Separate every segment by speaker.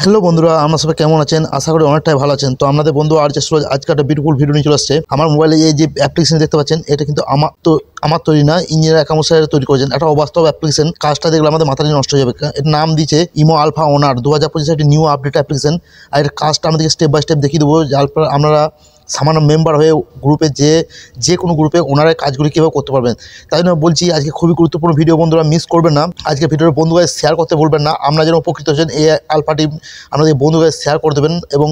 Speaker 1: Hello বন্ধুরা, আমরা সবাই কেমন আছেন? আশা করি অনেকটাই ভালো আছেন। তো আমাদের বন্ধু আর যে সুরজ আজকে একটা বিউটিফুল ভিডিও নিয়ে চলে আসছে। আমার মোবাইলে এই যে অ্যাপ্লিকেশন দেখতে পাচ্ছেন, এটা কিন্তু আমার তৈরি না, ইঞ্জিনিয়ার একামো স্যার তৈরি করেছেন। একটা অবাস্তব অ্যাপ্লিকেশন, কাজটা দেখলে আমাদের মাথায় নষ্ট হয়ে যাবে। এর নাম দিয়েছে ইমো আলফা ওনার 2025 একটি নিউ আপডেট অ্যাপ্লিকেশন। আর এর কাজটা আমাদেরকে স্টেপ বাই স্টেপ দেখিয়ে দেবো, যার পর আপনারা সামান্য মেম্বার হয়ে গ্রুপে যে কোনো গ্রুপে ওনারা কাজগুলি কীভাবে করতে পারবেন। তাই জন্য বলছি আজকে খুবই গুরুত্বপূর্ণ ভিডিও, বন্ধুরা মিস করবেন না। আজকে ভিডিওর বন্ধুদের শেয়ার করতে ভুলবেন না। আমরা যেন উপকৃত হচ্ছেন, এই আলফাটি আমাদের বন্ধুদের শেয়ার করে দেবেন এবং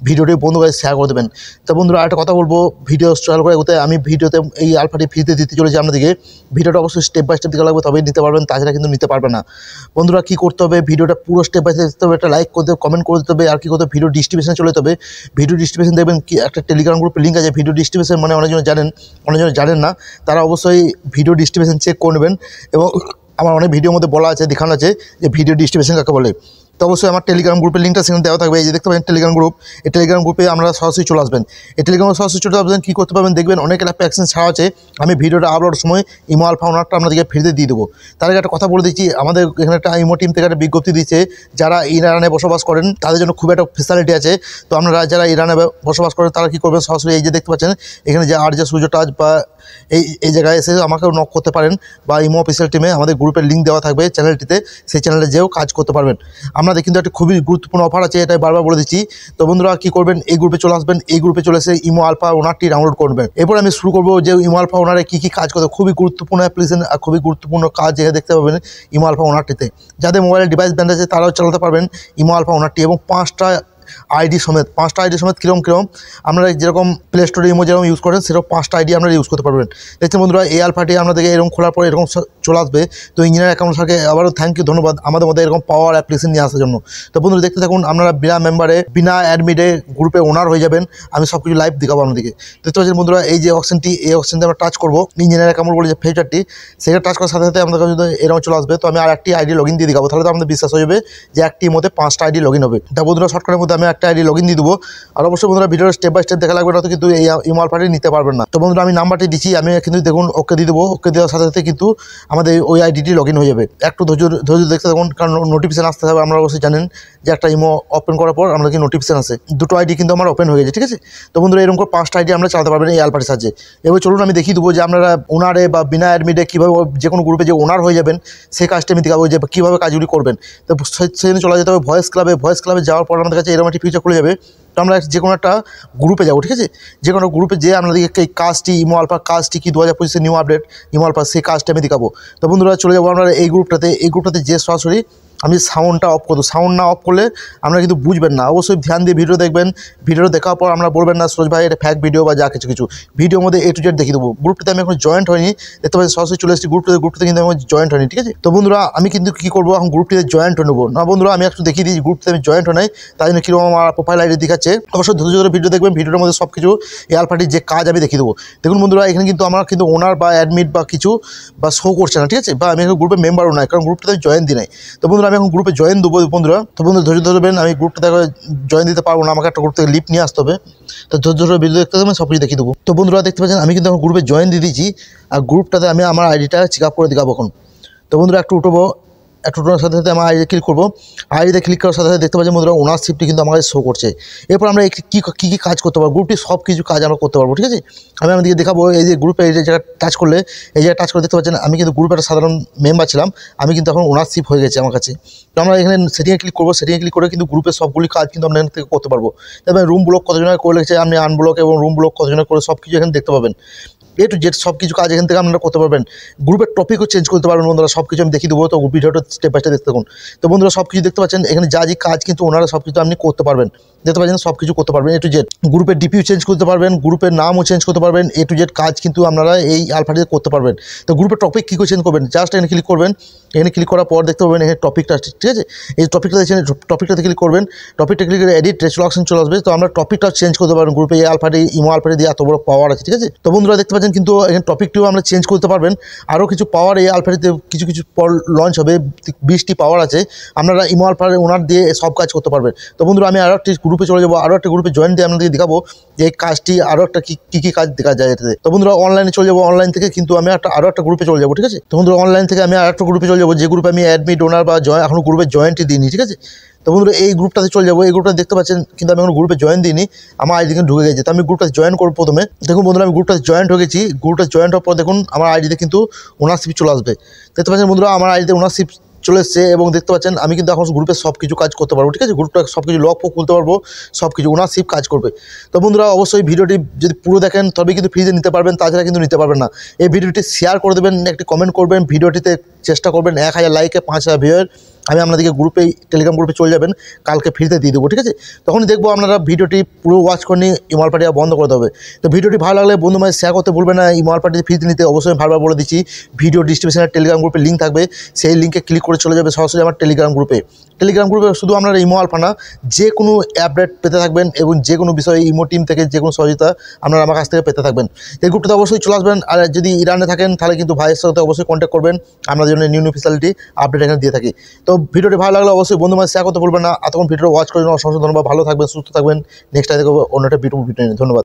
Speaker 1: ভিডিওটি বন্ধুদের শেয়ার করে দেবেন। তো বন্ধুরা একটা কথা বলবো, ভিডিও চালু করে এগোতে আমি ভিডিওতে এই আলফাটি ফ্রিতে দিতে চলেছি আপনাদেরকে। ভিডিওটা অবশ্যই স্টেপ বাই স্টেপ দিতে লাগবে, তবেই নিতে পারবেন, তাছাড়া কিন্তু নিতে পারবেন না। বন্ধুরা কী করতে হবে, ভিডিওটা পুরো স্টেপ বাই স্টেপ দিতে হবে, একটা লাইক করতে হবে, কমেন্ট করে দিতে হবে, আর কী করতে হবে, ভিডিও ডিস্ট্রিবিউশনে চলে যেতে হবে। ভিডিও ডিস্ট্রিবিউশন দেখবেন কি একটা টেলিগ্রাম গ্রুপে লিঙ্ক আছে। ভিডিও ডিস্ট্রিবিউশন মানে অনেকজন জানেন না, তারা অবশ্যই ভিডিও ডিস্ট্রিবিউশন চেক করে নেবেন। এবং আমার অনেক ভিডিওর মধ্যে বলা আছে, দেখানো আছে যে ভিডিও ডিস্ট্রিবিউশন কাকে বলে। তো অবশ্যই আমার টেলিগ্রাম গ্রুপের লিঙ্কটা সেখানে দেওয়া থাকবে। এই যে দেখতে পাবেন টেলিগ্রাম গ্রুপ, এই টেলিগ্রাম গ্রুপে আমরা সরাসরি চলে আসবেন। এই টেলিগ্রামে সরাসরি চলে আসবেন, কী করতে পারবেন দেখবেন অনেক অ্যাপ্লিকেশন ছাড়া আছে। আমি ভিডিওটা আপলোডের সময় ইমো আলফা ওনারটা আপনাদেরকে ফ্রিতে দিয়ে দেবো। তার আগে একটা কথা বলে দিচ্ছি, আমাদের এখানে একটা ইমো টিম থেকে একটা বিজ্ঞপ্তি দিচ্ছে, যারা ইরানে বসবাস করেন তাদের জন্য খুব একটা ফেসিলিটি আছে। তো আপনারা যারা ইরানে বসবাস করেন তারা কী করবেন, সরাসরি এই যে দেখতে পাচ্ছেন এখানে যে আর যে সূর্য টাচ বা এই জায়গায় এসে আমাকেও নক করতে পারেন, বা ইমো অফিসিয়াল টিমে আমাদের গ্রুপের লিঙ্ক দেওয়া থাকবে চ্যানেলটিতে, সেই চ্যানেলে যেও কাজ করতে পারবেন। আপনাদের কিন্তু একটা খুবই গুরুত্বপূর্ণ অফার আছে, এটাই বারবার বলে দিচ্ছি। তো বন্ধুরা কী করবেন, এই গ্রুপে চলে আসবেন, এই গ্রুপে চলে এসে ইমো আলফা ওনারটি ডাউনলোড করবেন। এরপর আমি শুরু করবো যে ইমো আলফা ওনারে কী কী কাজ করতে, খুবই গুরুত্বপূর্ণ অ্যাপ্লিকেশন আর খুবই গুরুত্বপূর্ণ কাজ যেখানে দেখতে পাবেন ইমো আলফা ওনারটিতে। যাদের মোবাইলের ডিভাইস ব্যান্ড আছে তারাও চালাতে পারবেন ইমো আলফা ওনারটি, এবং 5টা আইডি সমেত কীরকম আপনারা যেরকম প্লে স্টোরে ইমো যেরকম ইউজ করেন সেরকম 5টা আইডি আপনারা ইউজ করতে পারবেন। দেখছেন বন্ধুরা, এই আলফাটি আপনাদেরকে এরকম খোলার পরে এরকম চলে আসবে। তো ইঞ্জিনিয়ার অ্যাকাউন্ট স্যারকে আবারও থ্যাংক ইউ, ধন্যবাদ আমাদের মধ্যে এরকম পাওয়ার অ্যাপ্লিকেশন নিয়ে আসার জন্য। তো বন্ধুরা দেখতে থাকুন, আপনারা বিনা মেম্বারে বিনা অ্যাডমিটে গ্রুপে ওনার হয়ে যাবেন। আমি সব কিছু লাইভ দেখাবো আপনাদেরকে। দেখতে পাচ্ছেন বন্ধুরা, এই যে অপশনটি, এই অপশনটি আমরা টাচ করবো, ইঞ্জিনিয়ার অ্যাকাউন্ট বলে যে ফিচারটি, সেটা টাচ করার সাথে সাথে আমাদের কাছে এরকম চলে আসবে। তো আমি আর একটি আইডি লগ ইন দিয়ে দেখাবো, তাহলে তো আমাদের বিশ্বাস হয়ে যাবে যে একটির মধ্যে 5টা আইডি লগ ইন হবে। তা বন্ধুরা শর্টকাটের মধ্যে আমি একটা আইডি লগ ইন দিয়ে দেবো। আর অবশ্যই বন্ধুরা ভিডিওর স্টেপ বাই স্টেপ দেখা লাগবে, না তো কিন্তু এই ইমো আলফাটি নিতে পারবেন না। তো বন্ধুরা আমি নাম্বারটি দিচ্ছি, আমি কিন্তু দেখুন ওকে দিয়ে দেবো। ওকে দেওয়ার সাথে সাথে কিন্তু আমাদের ওই আইডিটি লগ ইন হয়ে যাবে। একটু ধৈর্য দেখতে থাকুন, কারণ নোটিফিকেশন আসতে হবে। আমরা অবশ্যই জানেন যে একটা ইমো ওপেন করার পর আমাদেরকে নোটিফিকেশন আসে, দুটো আইডি কিন্তু আমার ওপেন হয়ে গেছে, ঠিক আছে। তো বন্ধুরা এরকম করে 5টা আইডি আমরা চালাতে পারবেন এই আলফাটির সাহায্যে। এবার চলুন আমি দেখিয়ে দেবো যে আপনারা ওনারে বা বিনা অ্যাডমিটে কীভাবে যে কোনো গ্রুপে যে ওনার হয়ে যাবেন সেই কাজটা আমি দেখাবো, যে কীভাবে কাজগুলি করবেন। তো সেদিন চলে যেতে হবে ভয়েস ক্লাবে যাওয়ার পর আমাদের কাছে এরকম একটি ফিচার খুলে যাবে। তো আমরা যে কোনো একটা গ্রুপে যাবো, ঠিক আছে। যে কোনো গ্রুপে যেয়ে আপনাদেরকে এই কাজটি ইমো আলফা কাজটি কি 2025 নিউ আপডেট ইমো আলফা সেই কাজটা আমি দেখাবো। তো বন্ধুরা চলে যাবো আমরা এই গ্রুপটাতে যে সরাসরি আমি সাউন্ডটা অফ করবো। সাউন্ড না অফ করলে আপনারা কিন্তু বুঝবেন না। অবশ্যই ধ্যান দিয়ে ভিডিও দেখবেন। ভিডিও দেখার পর আমরা বলবেন না সুরজ ভাই এটা ফ্যাক ভিডিও বা যা কিছু ভিডিওর মধ্যে A to Z দেখিয়ে দেবো। গ্রুপটাতে আমি এখন জয়েন্ট হয়নি, দেখতে পাচ্ছি সরাসরি চলে এসেছি গ্রুপটাতে কিন্তু আমি জয়েন্ট হয়নি, ঠিক আছে। তো বন্ধুরা আমি কিন্তু কী করবো, এখন গ্রুপটিতে জয়েন্ট হয়ে নেবো না। বন্ধুরা আমি একটু দেখিয়ে দিই গ্রুপটাতে আমি জয়েন্ট হয় নাই, তাই জন্য কীরকম আমার প্রোফাইল আইডি দেখাচ্ছে। অবশ্যই ধৈর্য ভিডিও দেখবেন, ভিডিওর মধ্যে সব কিছু এই আলফাটির যে কাজ আমি দেখিয়ে দেবো। দেখুন বন্ধুরা এখানে কিন্তু আমার কিন্তু ওনার বা অ্যাডমিট বা কিছু বা শো করছে না, ঠিক আছে। বা আমি এখন গ্রুপে মেম্বারও নাই, কারণ গ্রুপটাতে আমি জয়েন দিই নাই। তো বন্ধুরা আমি এখন গ্রুপে জয়েন দেবো বন্ধুরা। তো বন্ধুরা ধৈর্য ধরবেন, আমি গ্রুপটা জয়েন দিতে পারবো না, আমাকে একটা গ্রুপ থেকে লিফট নিয়ে আসতে হবে। তো ধৈর্য ভিডিও দেখতে হবে, সব কিছু দেখিয়ে দেবো। তো বন্ধুরা দেখতে পাচ্ছেন আমি কিন্তু এখন গ্রুপে জয়েন দিয়ে দিয়েছি, আর গ্রুপটাতে আমি আমার আইডিটা চেক আপ করে দেখাবো এখন। তো বন্ধুরা একটু উঠোনোর সাথে সাথে আমার আইডি ক্লিক করবো। আইডিতে ক্লিক করার সাথে সাথে দেখতে পাচ্ছি বন্ধুরা ওনারশিপটি কিন্তু আমাদের শো করছে। এরপর আমরা কী কাজ করতে পারবো, গ্রুপটি সব কিছু কাজ আমরা করতে পারবো, ঠিক আছে। আমি আমাদেরকে দেখাবো এই যে গ্রুপে এই জায়গায় টাচ করলে, এই জায়গায় টাচ করে দেখতে পাচ্ছেন আমি কিন্তু গ্রুপে একটা সাধারণ মেম্বার ছিলাম, আমি কিন্তু এখন ওনারশিপ হয়ে গেছে আমার কাছে। তো আমরা এখানে সেটিংয়ে ক্লিক করবো, সেটিংয়ে ক্লিক করে কিন্তু গ্রুপের সবগুলি কাজ কিন্তু আমরা এখান থেকে করতে পারবো। তবে রুম ব্লক কতজনের করে রেখেছে, আপনি আনব্লক এবং রুম ব্লক কতজনের করে সব কিছু এখানে দেখতে পাবেন। A to Z সব কিছু কাজ এখান থেকে আপনারা করতে পারবেন। গ্রুপের টপিকও চেঞ্জ করতে পারবেন বন্ধুরা, সব কিছু আমি দেখিয়ে দেবো। তো ভিডিওটা স্টেপ বাই স্টেপ দেখতে থাকুন। তো বন্ধুরা সব কিছু দেখতে পাচ্ছেন এখানে যা কাজ কিন্তু ওনারা সব কিছু আপনি করতে পারবেন, দেখতে পাচ্ছেন সব কিছু করতে পারবেন A to Z। গ্রুপের ডিপিও চেঞ্জ করতে পারবেন, গ্রুপের নামও চেঞ্জ করতে পারবেন, A to Z কাজ কিন্তু আপনারা এই আলফাটিতে করতে পারবেন। তো গ্রুপের টপিক কী করে চেঞ্জ করবেন, জাস্ট এখানে ক্লিক করবেন। এখানে ক্লিক করার পর দেখতে পাবেন এখানে টপিকটা, ঠিক আছে। এই টপিকটাতে ক্লিক করবেন, টপিকটা ক্লিক করে এডিট রেজুলেশন চলে আসবে। তো আমরা টপিকটা চেঞ্জ করতে পারবেন গ্রুপে এই আলফাটি ইমো আলফাটি দিয়ে এত বড় পাওয়ার আছে, ঠিক আছে। তো বন্ধুরা দেখতে পাচ্ছেন কিন্তু এখানে টপিকটিও আমরা চেঞ্জ করতে পারবেন। আরও কিছু পাওয়ার এই আলফাটিতে কিছু পর লঞ্চ হবে, 20টি পাওয়ার আছে, আপনারা ইমো আলফার ওনার দিয়ে সব কাজ করতে পারবেন। তো বন্ধুরা আমি আরও একটি গ্রুপে চলে যাবো, আরও একটা গ্রুপে জয়েন দিয়ে আপনাদেরকে দেখাবো যে এই কাজটি আরও একটা কী কাজ দেখা যায় এটাতে। তো বন্ধুরা অনলাইনে চলে যাবো, অনলাইন থেকে কিন্তু আমি আরও একটা গ্রুপে চলে যাবো, ঠিক আছে। তো বন্ধুরা অনলাইন থেকে আমি আরও একটা গ্রুপে চলে যাবো, যে গ্রুপে আমি অ্যাডমিট ওনার বা এখন গ্রুপে জয়েন্টই দিইনি, ঠিক আছে। তো বন্ধুরা এই গ্রুপটাতে চলে যাবো। এই গ্রুপটা দেখতে পাচ্ছেন কিন্তু আমি এখন গ্রুপে জয়েন দিইনি, আমার আইডি কিন্তু ঢুকে গেছে। তো আমি গ্রুপটা জয়েন করবো প্রথমে। দেখুন বন্ধুরা আমি গ্রুপটা জয়েন্ট হয়ে গেছি। গ্রুপটা জয়েন্ট হওয়ার পর দেখুন আমার আইডিতে কিন্তু ওনারশিপ চলে আসবে। দেখতে পাচ্ছেন বন্ধুরা আমার আইডিতে ওনারশিপ চলে এসছে এবং দেখতে পাচ্ছেন আমি কিন্তু এখন গ্রুপে সব কিছু কাজ করতে পারবো, ঠিক আছে। গ্রুপটা সব কিছু লক খুলতে পারবো, সব কিছু ওনারশিপ কাজ করবে। তো বন্ধুরা অবশ্যই ভিডিওটি যদি পুরো দেখেন তবে কিন্তু ফ্রিতে নিতে পারবেন, তাছাড়া কিন্তু নিতে পারবেন না। এই ভিডিওটি শেয়ার করে দেবেন, একটি কমেন্ট করবেন, ভিডিওটিতে চেষ্টা করবেন 1000 লাইকে 5000 ভিউয়ার। আমি আপনাদেরকে গ্রুপে টেলিগ্রাম গ্রুপে চলে যাবেন, কালকে ফ্রিতে দিয়ে দেবো, ঠিক আছে। তখনই দেখবো আপনারা ভিডিওটি পুরো ওয়াচ করে নিয়ে ইমল পার্টি বন্ধ করতে হবে। তো ভিডিওটি ভালো লাগলে বন্ধু মাঝে শেয়ার করতে ভুলবেন না। ইমল পার্টি ফ্রিতে নিতে অবশ্যই ভালোভাবে বলে দিচ্ছি, ভিডিও ডিসক্রিপশনে টেলিগ্রাম গ্রুপের লিঙ্ক থাকবে, সেই লিঙ্কে ক্লিক করে চলে যাবে সরাসরি আমার টেলিগ্রাম গ্রুপে। টেলিগ্রাম গ্রুপে শুধু আপনারা ইমো আলফা না, যে কোনো আপডেট পেতে থাকবেন এবং যে কোনো বিষয়ে ইমো টিম থেকে যে কোনো সহযোগিতা আপনারা আমার কাছ থেকে পেতে থাকবেন। এই গ্রুপটাতে অবশ্যই চলে আসবেন। আর যদি ইরানে থাকেন তাহলে কিন্তু ভাইয়ের সাথে অবশ্যই কন্ট্যাক্ট করবেন, আপনাদের জন্য নিউ ফেসিলিটি আপডেট এখানে দিয়ে থাকি। তো ভিডিওটি ভালো লাগলে অবশ্যই বন্ধু মাঝে শেয়ার করতে ভুলবেন না। এতক্ষণ ভিডিও ওয়াচ করে অসংখ্য ধন্যবাদ। ভালো থাকবেন, সুস্থ থাকবেন। নেক্সট টাইম দেখবো অন্য একটা ভিডিও নিয়ে। ধন্যবাদ।